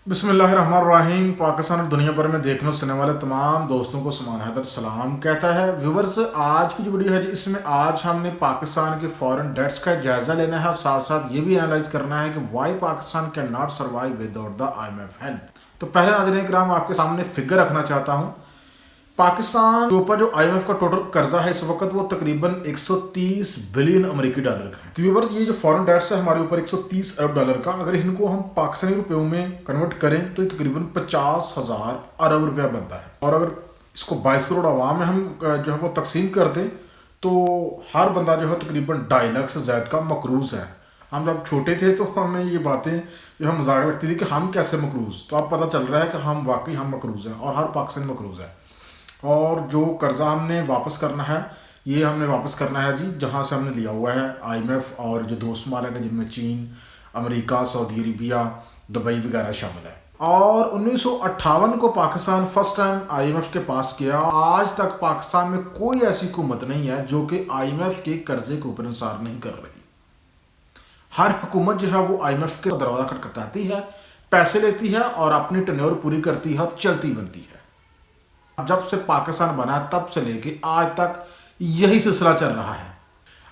बिस्मिल्लाहिर्रहमानिर्रहीम। पाकिस्तान और दुनिया भर में देखने और सुनने वाले तमाम दोस्तों को समान हैदर सलाम कहता है। व्यूवर्स, आज की जो वीडियो है जी, इसमें आज हमने पाकिस्तान के फॉरेन डेट्स का जायज़ा लेना है और साथ साथ ये भी एनालाइज करना है कि why Pakistan can not survive without the IMF help. तो पहले नाज़रीन किराम आपके सामने फिगर रखना चाहता हूँ। पाकिस्तान के ऊपर जो IMF का टोटल कर्जा है इस वक्त वो तकरीबन 130 बिलियन अमेरिकी डॉलर का है। तो व्यूअर, ये जो फॉरेन डेट्स है हमारे ऊपर 130 अरब डॉलर का, अगर इनको हम पाकिस्तानी रुपयों में कन्वर्ट करें तो ये तकरीबन 50,000 अरब रुपया बनता है। और अगर इसको 22 करोड़ आवाम में हम जो है वो तकसीम कर दें तो हर बंदा जो है तकरीबन 2.5 लाख से ज़्यादा का मकरूज़ है। हम जब छोटे थे तो हमें ये बातें जो है मजाक लगती थी कि हम कैसे मकरूज़, तो अब पता चल रहा है कि हम वाकई हम मकरूज़ हैं और हर पाकिस्तानी मकरूज़ है। और जो कर्जा हमने वापस करना है ये हमने वापस करना है जी जहाँ से हमने लिया हुआ है IMF और जो दोस्त मालिक हैं जिनमें चीन, अमेरिका, सऊदी अरेबिया, दुबई वगैरह शामिल है। और 1958 को पाकिस्तान फर्स्ट टाइम IMF के पास किया। आज तक पाकिस्तान में कोई ऐसी हुकूमत नहीं है जो कि IMF के कर्जे के ऊपर इंसार नहीं कर रही। हर हुकूमत जो है वो IMF के दरवाज़ा खटखटाती है, पैसे लेती है और अपनी टेन्योर पूरी करती है और चलती बनती है। जब से पाकिस्तान बना तब से लेके आज तक यही सिलसिला चल रहा है।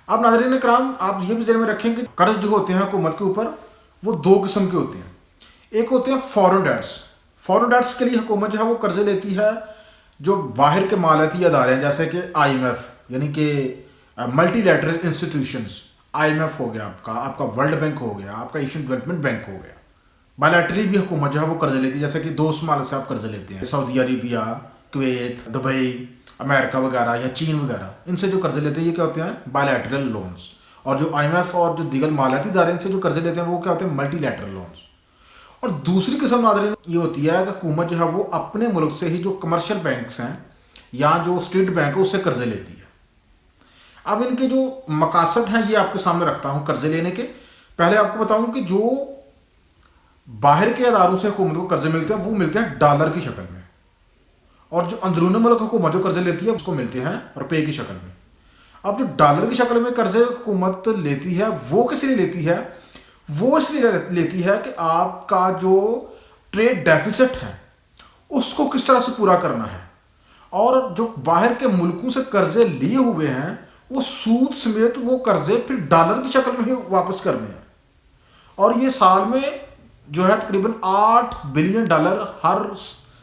अब नाज़रीन इकराम, आप ये भी ध्यान में रखें कि कर्ज जो होते हैं हुकूमत के ऊपर वो दो किस्म के होते हैं। एक होते हैं फॉरेन डेट्स। फॉरेन डेट्स के लिए हुकूमत जो है वो कर्जे लेती है जो बाहर के मालियाती अदारे हैं, जैसे कि IMF यानी कि मल्टीलैटरल इंस्टीट्यूशंस। IMF हो गया, आपका वर्ल्ड बैंक हो गया, आपका एशियन डेवलपमेंट बैंक हो गया। बायलैटरली भी हुकूमत जो है वो कर्जे लेती है, जैसे कि दोस्त मालिक से आप कर्जे लेते हैं, Saudi Arabia, Kuwait, Dubai, America वगैरह या चीन वगैरह, इनसे जो कर्जे लेते हैं ये क्या होते हैं? Bilateral loans. और जो IMF और जो दीगर मालियाती इदारे इनसे जो कर्जे लेते हैं वो क्या होते हैं? Multilateral loans. और दूसरी किस्म नाज़रीन ये होती है कि हुकूमत जो है वो अपने मुल्क से ही जो कमर्शियल बैंक्स हैं या जो स्टेट बैंक है उससे कर्जे लेती है। अब इनके जो मकासद हैं ये आपके सामने रखता हूँ कर्जे लेने के। पहले आपको बताऊँ कि जो बाहर के अदारों से हुकूमत को कर्जे मिलते हैं वो मिलते हैं डॉलर की शक्ल में, और जो अंदरूनी मुल्क हुकूमत जो कर्जे लेती है उसको मिलते हैं रुपये की शक्ल में। अब जो डॉलर की शक्ल में कर्जे हुकूमत लेती है वो किस लिए लेती है? वो इसलिए लेती है कि आपका जो ट्रेड डेफिसिट है उसको किस तरह से पूरा करना है, और जो बाहर के मुल्कों से कर्जे लिए हुए हैं वो सूद समेत वो कर्जे फिर डॉलर की शक्ल में ही वापस करने हैं। और ये साल में जो है तकरीबन $8 बिलियन हर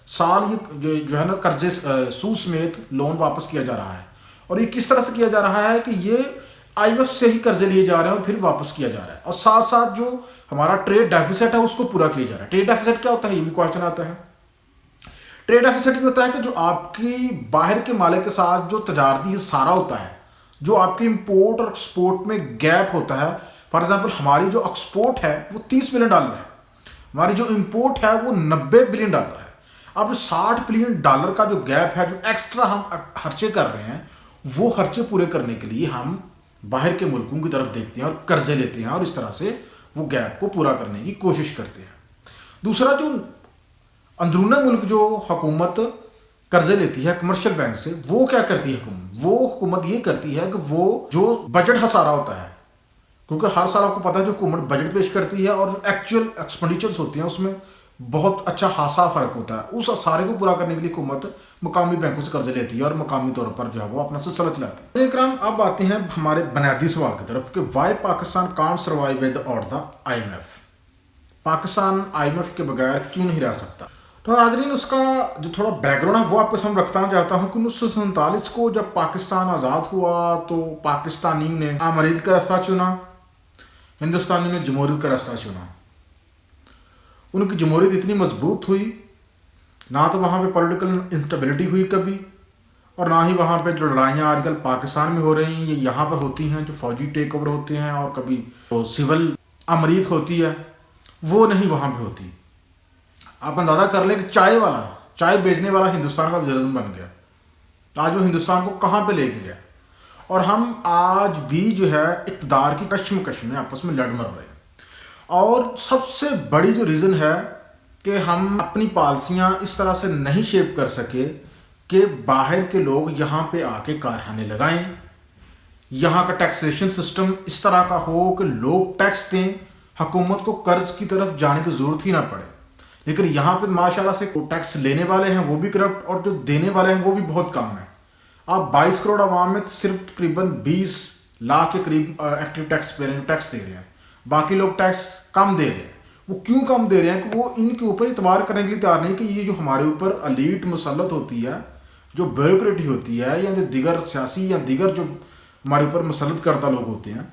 साल ये जो है ना कर्जे सूद समेत लोन वापस किया जा रहा है। और ये किस तरह से किया जा रहा है कि ये IMF से ही कर्जे लिए जा रहे हैं और फिर वापस किया जा रहा है। और साथ साथ जो हमारा ट्रेड डेफिसिट है उसको पूरा किया जा रहा है। ट्रेड डेफिसिट क्या होता है ये भी क्वेश्चन आता है। ट्रेड डेफिसिट ये होता है कि जो आपकी बाहर के मालिक के साथ जो तजारती सारा होता है, जो आपकी इंपोर्ट और एक्सपोर्ट में गैप होता है। फॉर एग्जाम्पल हमारी जो एक्सपोर्ट है वो $30 बिलियन है, हमारी जो इंपोर्ट है वो $90 बिलियन है। अब $60 बिलियन का जो गैप है, जो एक्स्ट्रा हम खर्चे कर रहे हैं, वो खर्चे पूरे करने के लिए हम बाहर के मुल्कों की तरफ देखते हैं और कर्जे लेते हैं और इस तरह से वो गैप को पूरा करने की कोशिश करते हैं। दूसरा, जो अंदरूनी मुल्क जो हुकूमत कर्जे लेती है कमर्शियल बैंक से, वो क्या करती है हुकूमत? वो हुकूमत ये करती है कि वो जो बजट हसारा होता है, क्योंकि हर साल आपको पता है जो हुकूमत बजट पेश करती है और जो एक्चुअल एक्सपेंडिचर्स होती हैं उसमें बहुत अच्छा खासा फर्क होता है। उस सारे को पूरा करने के लिए हुकूमत मकामी बैंकों से कर्जे लेती है और मकामी तौर पर जो है वो अपना सिलसिला चलाती है। इकराम, अब आते हैं हमारे बुनियादी सवाल की तरफ कि why Pakistan can't survive without the IMF। Pakistan IMF के बगैर क्यों नहीं रह सकता? तो नाज़रीन, उसका जो थोड़ा बैकग्राउंड है वो आपके सामने रखना चाहता हूँ कि 1947 को जब पाकिस्तान आज़ाद हुआ तो पाकिस्तानियों ने आमरीद का रास्ता चुना, हिंदुस्तानियों ने जमहूरियत का रास्ता चुना। उनकी जमहूरियत इतनी मजबूत हुई, ना तो वहाँ पे पॉलिटिकल इंस्टेबिलिटी हुई कभी, और ना ही वहाँ पे जो लड़ाइयाँ आजकल पाकिस्तान में हो रही हैं ये यहाँ पर होती हैं, जो फौजी टेक ओवर होते हैं और कभी तो सिविल अमरीत होती है, वो नहीं वहाँ पे होती। आप अंदाज़ा कर लें कि चाय बेचने वाला हिंदुस्तान का वज़ीर बन गया। आज वो हिंदुस्तान को कहाँ पे लेके गया, और हम आज भी जो है इक़्तिदार की कश्मकश में आपस में लड़ मर रहे हैं। और सबसे बड़ी जो रीज़न है कि हम अपनी पॉलिसियाँ इस तरह से नहीं शेप कर सके कि बाहर के लोग यहाँ पे आके कारखाने लगाएं, यहाँ का टैक्सेशन सिस्टम इस तरह का हो कि लोग टैक्स दें, हुकूमत को कर्ज की तरफ जाने की ज़रूरत ही ना पड़े। लेकिन यहाँ पे माशाल्लाह से टैक्स लेने वाले हैं वो भी करप्ट और जो देने वाले हैं वो भी बहुत कम है। आप 22 करोड़ आवाम में सिर्फ तकरीबन 20 लाख के करीब एक्टिव टैक्स पे टैक्स दे रहे हैं, बाकी लोग टैक्स कम दे रहे हैं। वो क्यों कम दे रहे हैं कि वो इनके ऊपर इतबार करने के लिए तैयार नहीं कि ये जो हमारे ऊपर अलीट मुसल्लत होती है, जो ब्यूरोक्रेटी होती है, या जो दिगर सियासी या दिगर जो हमारे ऊपर मुसल्लत करता लोग होते हैं,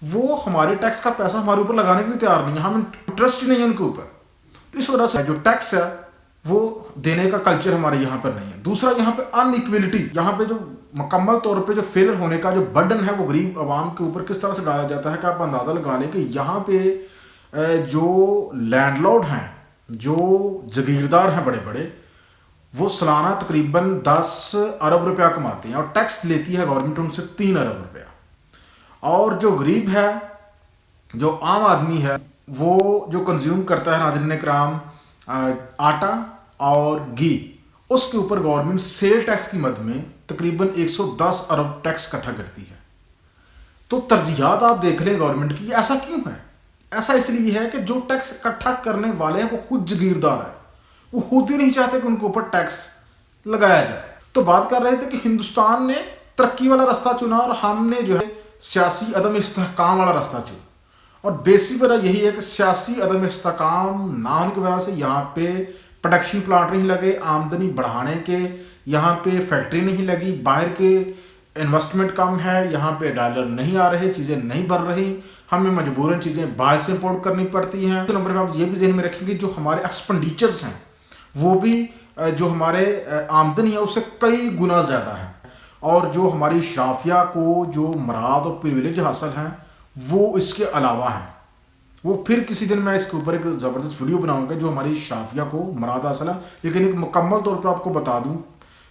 वो हमारे टैक्स का पैसा हमारे ऊपर लगाने के लिए तैयार नहीं है। हम इंटरेस्ट ही नहीं है उनके ऊपर। तो इस वजह से जो टैक्स है वो देने का कल्चर हमारे यहाँ पर नहीं है। दूसरा, यहाँ पे अनइक्वलिटी, यहाँ पे जो मुकम्मल तौर पे जो फेलियर होने का जो बर्डन है वो गरीब आवाम के ऊपर किस तरह से डाला जाता है कि आप अंदाज़ा लगा लें कि यहाँ पे जो लैंडलॉर्ड हैं, जो जागीरदार हैं बड़े बड़े, वो सालाना तकरीबन 10 अरब रुपया कमाते हैं और टैक्स लेती है गवर्नमेंट उनसे 3 अरब रुपया। और जो गरीब है, जो आम आदमी है, वो जो कंज्यूम करता है नाज़रीन कराम आटा और घी, उसके ऊपर गवर्नमेंट सेल टैक्स की मद में तकरीबन 110 अरब टैक्स इकट्ठा करती है। तो तरजीहात आप देख लें गवर्नमेंट की, ऐसा क्यों है? ऐसा इसलिए है कि जो टैक्स इकट्ठा करने वाले हैं वो खुद जागीरदार है, वो खुद ही नहीं चाहते कि उनके ऊपर टैक्स लगाया जाए। तो बात कर रहे थे कि हिंदुस्तान ने तरक्की वाला रास्ता चुना और हमने जो है सियासी अदम इस्तेहकाम वाला रास्ता चुना। और बेसिक वजह यही है कि सियासी अदम इस्तेहकाम ना होने की वजह से यहाँ पे प्रोडक्शन प्लांट नहीं लगे, आमदनी बढ़ाने के यहाँ पे फैक्ट्री नहीं लगी, बाहर के इन्वेस्टमेंट कम है, यहाँ पे डॉलर नहीं आ रहे, चीज़ें नहीं बढ़ रही, हमें मजबूरन चीज़ें बाहर से इंपोर्ट करनी पड़ती हैं। तो नंबर पर आप ये भी ज़हन में रखेंगे जो हमारे एक्सपेंडिचर्स हैं वो भी जो हमारे आमदनी है उससे कई गुना ज़्यादा है। और जो हमारी शाफिया को जो मराद और प्रिविलेज हासिल हैं वो इसके अलावा हैं। वो फिर किसी दिन मैं इसके ऊपर एक ज़बरदस्त वीडियो बनाऊंगा जो हमारी शाफिया को मराद हासिल है। लेकिन एक मुकम्मल तौर पे आपको बता दूं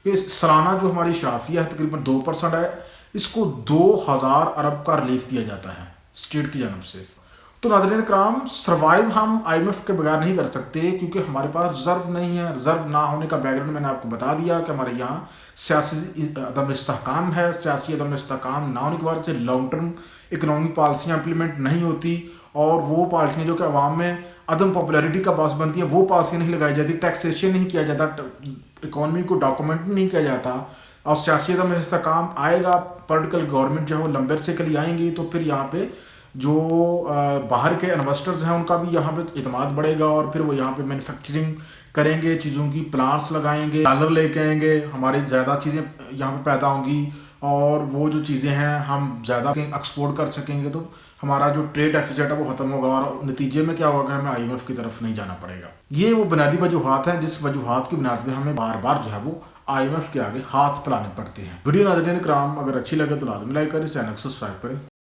कि सालाना जो हमारी शाफिया है तकरीबन 2% है, इसको 2000 अरब का रिलीफ दिया जाता है स्टेट की जानब से। तो नाज़रीन कराम, सर्वाइव हम IMF के बगैर नहीं कर सकते क्योंकि हमारे पास रिजर्व नहीं है। रिजर्व ना होने का बैकग्राउंड मैंने आपको बता दिया कि हमारे यहाँ सियासी अदम इस्तेहकाम है। सियासी अदम इस्तेहकाम ना होने की वजह से लॉन्ग टर्म इकनॉमिक पॉलिसियाँ इम्प्लीमेंट नहीं होती और वो पॉलिसियाँ जो कि अवाम में अदम पॉपुलैरिटी का बास बनती है वो पॉलिसियाँ नहीं लगाई जाती, टैक्सेशन नहीं किया जाता, इकॉनमी को डॉक्यूमेंट नहीं किया जाता और सियासी अदम इस्तेहकाम आएगा। पॉलिटिकल गवर्नमेंट जो है वो लंबे अरसे के लिए आएंगी तो फिर यहाँ पे जो बाहर के इन्वेस्टर्स हैं उनका भी यहाँ पे इतमाद बढ़ेगा और फिर वो यहाँ पे मैन्युफैक्चरिंग करेंगे, चीज़ों की प्लांट्स लगाएंगे, डॉलर लेके आएंगे, हमारी ज़्यादा चीज़ें यहाँ पे पैदा होंगी और वो जो चीज़ें हैं हम ज़्यादा एक्सपोर्ट कर सकेंगे। तो हमारा जो ट्रेड डेफिसिट है वो ख़त्म होगा और नतीजे में क्या होगा, हमें IMF की तरफ नहीं जाना पड़ेगा। ये वो बुनियादी वजूहात हैं जिस वजूहात की बुनियाद पे हमें बार बार जो है वो IMF के आगे हाथ फैलाने पड़ते हैं। वीडियो नाज़रीन कराम अगर अच्छी लगे तो लाजमी लाइक करें, चैनल को सब्सक्राइब करें।